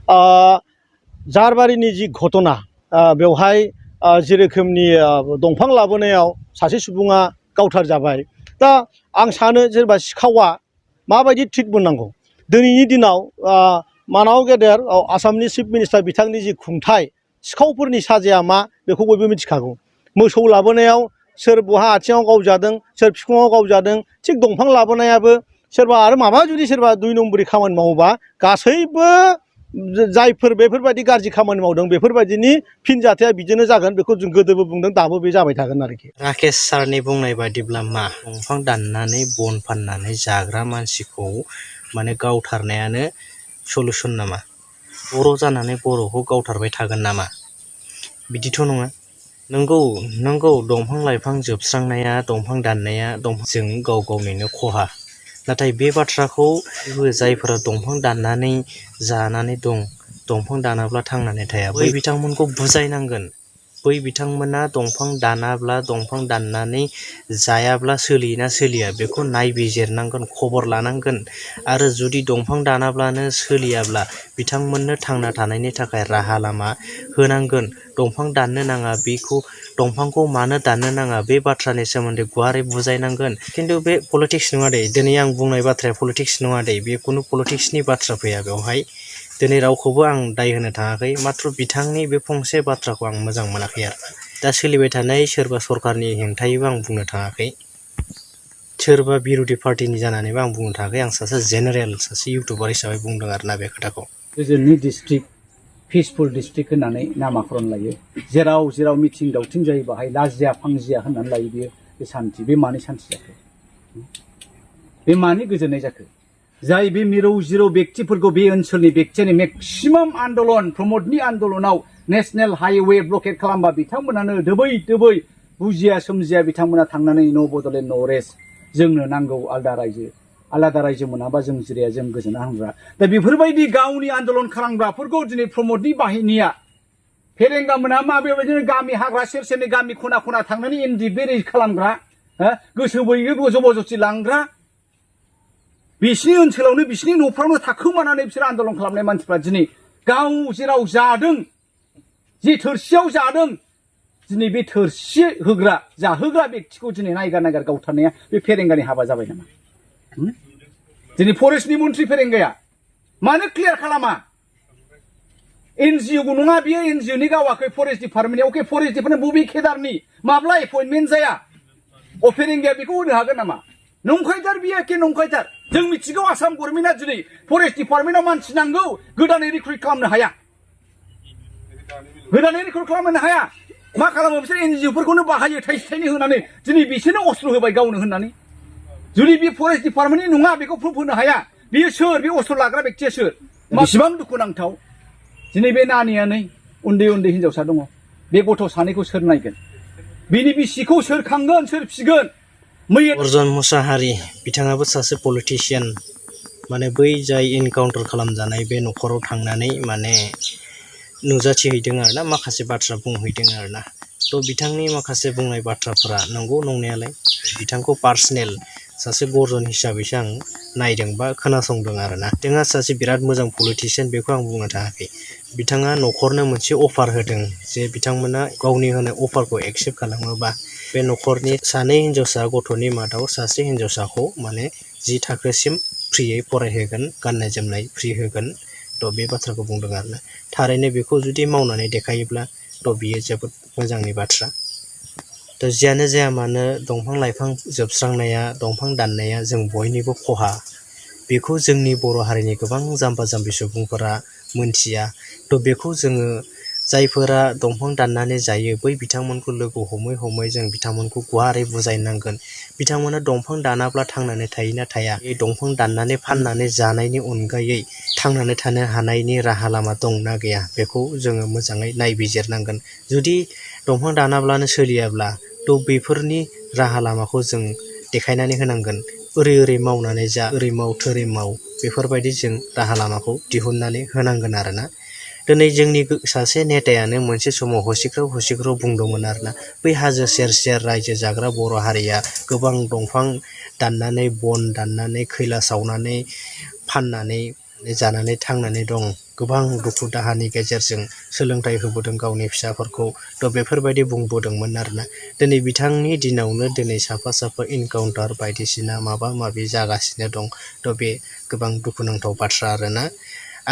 झारबारिनि जि घटना बेवहाय जे रोखोमनि दंफां लाबोनायाव सासे सुबुङा गावथार जाबाय दा आं सानो जेनेबा सिखावा माबायदि ट्रिट मोननांगौ दिनैनि दिनाव मानाव गेदेर आसामनि चिफ मिनिस्टार बिथांनि जि खुंथाय सिखावफोरनि साजाया मा बेखौ बयबो मिथिखागौ मोसौ लाबोनायाव सोर बहा आथिङाव गावजादों सोर बिखुङाव गावजादों थिग दंफां लाबोनायाबो सोरबा आरो माबा जुदि सोरबा 2 नम्बरि खामानि मावोबा गासैबो जायफोर बेफोरबायदि गाज्रि खामानि मावदों बेफोरबायदिनि फिनजाथाया बिदिनो जागोन बेखौ जों गोदोबो बुंदों दाबो बे जाबाय थागोन आरोखि राकेश सारनि बुंनाय बायदिब्ला मा दंफां दाननानै बन फाननानै जाग्रा मानसिखौ माने गावथारनायानो सलुसन नामा बर' जानानै बर'खौ गावथारबाय थागोन नामा बिदिथ' नङा नंगौ दंफां लाइफां जोबस्रांनाया दंफां दाननाया जों गाव गावनिनो खहा नाथाय बे बाथ्राखौ जायफोरा दंफां दाननानै जानानै दं दंफां दानाब्ला थांनानै थाया बै बिथांमोनखौ बुजायनांगोन बै बिथांमोना दंफां दानाब्ला दंफां दाननानै जायाब्ला सोलियोना सोलिया बेखौ नायबिजिरनांगोन खबर लानांगोन आरो जुदि दंफां दानाब्लानो सोलियाब्ला बिथांमोननो थांना थानायनि थाखाय राहा लामा होनांगोन दंफां दाननो नाङा बेखौ दंफांखौ मानो दाननो नाङा बे बाथ्रानि सोमोन्दै गुवारै बुजायनांगोन खिन्थु बे पलिटिक्स नङा दे दिनै आं बुंनाय बाथ्राया पलिटिक्स नङा दे बे खुनु पलिटिक्सनि बाथ्रा फैया बेवहाय दिनै रावखौबो आं दाय होनो थाङाखै माथ्र बिथांनि बे फंसे बाथ्राखौ आं मोजां मोनाखै आरो दा सोलिबाय थानाय सोरबा सरकारनि हेंथायैबो आं बुंनो थाङाखै सोरबा बिरोधि पार्टिनि जानानैबो आं बुंनो थाङाखै आं सासे जेनेरेल सासे इउटुबार हिसाबै बुंदों आरोना बे खोथाखौ गोजोननि डिस्ट्रिक्ट पिसफुल डिस्ट्रिक्ट होननानै नामाकरन लायो जेराव मिथिं दावथिं जायो बाहाय लाजिया फांजिया होननानै लायो बियो बे सान्थि बे मानि सान्थि जाखो बे मानि गोजोननाय जाखो जाय बे मिरौ जिरौ व्यक्तिफोरखौ बे ओनसोलनि व्यक्तियानो मेक्सिमाम आन्दलन प्रमदनि आन्दलनाव नेशनेल हाइवे ब्लकेट खालामबा बिथांमोनानो दोबै बुजिया सोमजिया बिथांमोना थांनानै न' बड'लेण्ड न' रेस्ट जोंनो नांगौ आलादा रायजो मोनाबा जों जिराया जों गोजोना हामग्रा दा बेफोरबायदि गावनि आन्दलन खालामग्राफोरखौ दिनै प्रमदनि बाहिनिया फेरेंगा मोना मा बेबायदिनो गामि हाग्रा सेरसेरनि गामि खना खना थांनानै इन्दि बेरे खालामग्रा गोसो बोयो जबरदस्ति लांग्रा बिसिनि ओनसोलावनो बिसिनि न'फ्रावनो थाखोमानानै बिसोर आन्दलन खालामनाय मानसिफ्रा दिनै गाव जेराव जादों जे थोरसियाव जादों दिनै बे थोरसि होग्रा जाहोग्रा व्यक्तिखौ दिनै नायगार गावथारनाया बे फेरेंगानि हाबा जाबाय नामा दिनै फरेस्टनि मन्थ्रि फेरेंगाया मानो क्लियार खालामा एनजिअ नङा बियो एनजिअनि गावाखै फरेस्ट डिपार्टमेन्टआव अके फरेस्ट डिपार्टमेन्ट बबे केदारनि माब्ला एपइन्टमेन्ट जाया फेरेंगाया बेखौ होनो हागोन नामा नंखायथार बियो एखे नंखायथार जों मिथिगौ आसाम गभर्नमेन्टआ दिनै फरेस्ट डिपार्टमेन्टआव मानसि नांगौ गोदानै रिक्रुइट खालामनो हाया मा खालामो बिसोर एनजिअफोरखौनो बाहायो थाइसे थाइनै होनानै दिनै बिसोरनो अस्त्र होबाय गावनो होननानै जुदि बे फरेस्ट डिपार्टमेन्टनि नङा बेखौ प्रुफ होनो हाया बियो सोर बे अस्त्र लाग्रा व्यक्तिया सोर बेसेबां दुखुनांथाव दिनै बे नानियानै उन्दै हिनजावसा दङ बे गथ' सानैखौ सोर नायगोन बिनि बिसिखौ सोर खांगोन सोर फिगोन गरजन मुसाहारि बिथाङाबो सासे पलिटिशियान माने बै जाय एनकाउन्टार खालामजानाय बे न'खराव थांनानै माने नुजाथिहैदों आरोना माखासे बाथ्रा बुंहैदों आरोना थ' बिथांनि माखासे बुंनाय बाथ्राफोरा नंगौ नंनायालाय बिथांखौ पार्सनेल सासे गरजन हिसाबैसो आं नायदों बा खोनासंदों आरोना बिथाङा सासे बिराद मोजां पलिटिशियान बेखौ आं बुंनो थाङाखै बिथाङा न'खरनो मोनसे अफार होदों जे बिथांमोना गावनि होनाय अफारखौ एक्सेप्ट खालामोबा बे न'खरनि सानै हिनजावसा गथ'नि मादाव सासे हिनजावसाखौ माने 10 थाखोसिम फ्रियै फरायहोगोन गाननाय जोमनाय फ्रि होगोन थ' बे बाथ्राखौ बुंदों आरोना थारैनो बेखौ जुदि मावनानै देखायोब्ला थ' बियो जोबोद मोजांनि बाथ्रा थ' जियानो जाया मानो दंफां लाइफां जोबस्रांनाया दंफां दाननाया जों बयनिबो खहा बेखौ जोंनि बर' हारिनि गोबां जाम्बा जाम्बि सुबुंफोरा मोनथिया थ' बेखौ जोङो जायफोरा दंफां दाननानै जायो बै बिथांमोनखौ लोगो हमै जों बिथांमोनखौ गुवारै बुजायनांगोन बिथांमोना दंफां दानाब्ला थांनानै थायोना थाया बे दंफां दाननानै फाननानै जानायनि अनगायै थांनानै थानो हानायनि राहा लामा दंना गैया बेखौ जोङो मोजाङै नायबिजिरनांगोन जुदि दंफां दानाब्लानो सोलियाब्ला थ' बेफोरनि राहा लामाखौ जों देखायनानै होनांगोन ओरै मावनानै जा ओरै माव थोरै माव बेफोरबायदि जों राहा लामाखौ दिहुननानै होनांगोन आरोना दिनै जोंनि सासे नेतायानो मोनसे समाव हसिख्राव बुंदोंमोन आरोना बै हाजो सेर रायजो जाग्रा बर' हारिया गोबां दंफां दाननानै बन दाननानै खैला सावनानै फाननानै जानानै थांनानै दं गोबां दुखु दाहानि गेजेरजों सोलोंथाइ होबोदों गावनि फिसाफोरखौ थ' बेफोरबायदि बुंबोदोंमोन आरोना दिनै बिथांनि दिनावनो दिनै साफा साफा इनकाउन्टार बायदिसिना माबा माबि जागासिनो दं थ' बे गोबां दुखुनांथाव बाथ्रा आरोना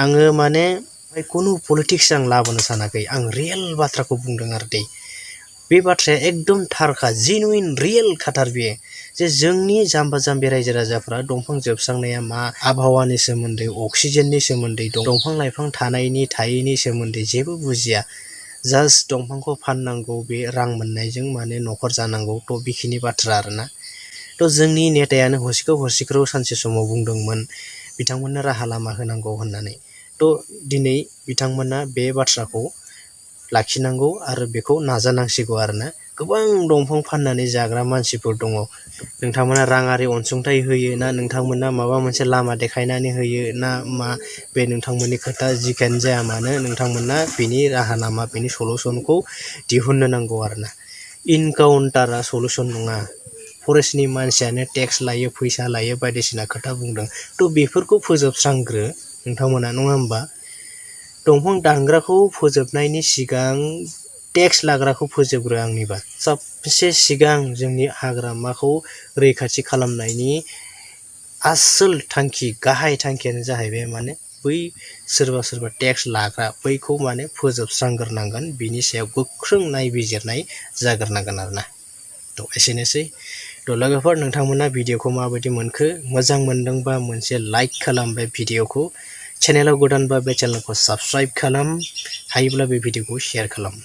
आङो माने खुनु पलिटिक्स आं लाबोनो सानाखै आं रियेल बाथ्राखौ बुंदों आरो दै बे बाथ्राया एकदम थारखा जेनुइन रियेल खाथार बेयो जे जोंनि जाम्बा जाम्बि रायजो राजाफ्रा दंफां जोबस्रांनाया मा आबहावानि सोमोन्दै अक्सिजेननि सोमोन्दै दंफां लाइफां थानायनि थायैनि सोमोन्दै जेबो बुजिया जास्ट दंफांखौ फाननांगौ बे रां मोननायजों माने न'खर जानांगौ थ' बेखिनि बाथ्रा आरोना थ' जोंनि नेतायानो हसिखौ सानसे समाव बुंदोंमोन बिथांमोननो राहा लामा होनांगौ होननानै थ' दिनै बिथांमोना बे बाथ्राखौ लाखिनांगौ आरो बेखौ नाजानांसिगौ आरोना गोबां दंफां फाननानै जाग्रा मानसिफोर दङ नोंथांमोना राङारि अनसुंथाइ होयो ना नोंथांमोना माबा मोनसे लामा देखायनानै होयो ना मा बे नोंथांमोननि खोथा जिखियानो जाया मानो नोंथांमोना बेनि राहा लामा बेनि सलुसनखौ दिहुननो नांगौ आरोना इनकाउन्टारा सलुसन नङा फरेस्टनि मानसियानो टेक्स लायो फैसा लायो बायदिसिना खोथा बुंदों थ' बेफोरखौ फोजोबस्रांग्रो नोंथांमोना नङा होमबा दंफां दानग्राखौ फोजोबनायनि सिगां टेक्स लाग्राखौ फोजोबग्रो आंनिबा सबसे सिगां जोंनि हाग्रामाखौ रैखाथि खालामनायनि आसोल थांखि गाहाय थांखियानो जाहैबाय माने बै सोरबा टेक्स लाग्रा बैखौ माने फोजोबस्रांग्रोनांगोन बिनि सायाव गोख्रों नायबिजिरनाय जाग्रोनांगोन आरोना थ' एसेनोसै थ' लोगोफोर नोंथांमोना भिडिअखौ माबायदि मोनखो मोजां मोनदोंबा मोनसे लाइक खालाम बे भिडिअखौ चेनेलाव गोदानबा बे चेनेलखौ साबस्क्राइब खालाम हायोब्ला बे भिडिअखौ शेयार खालाम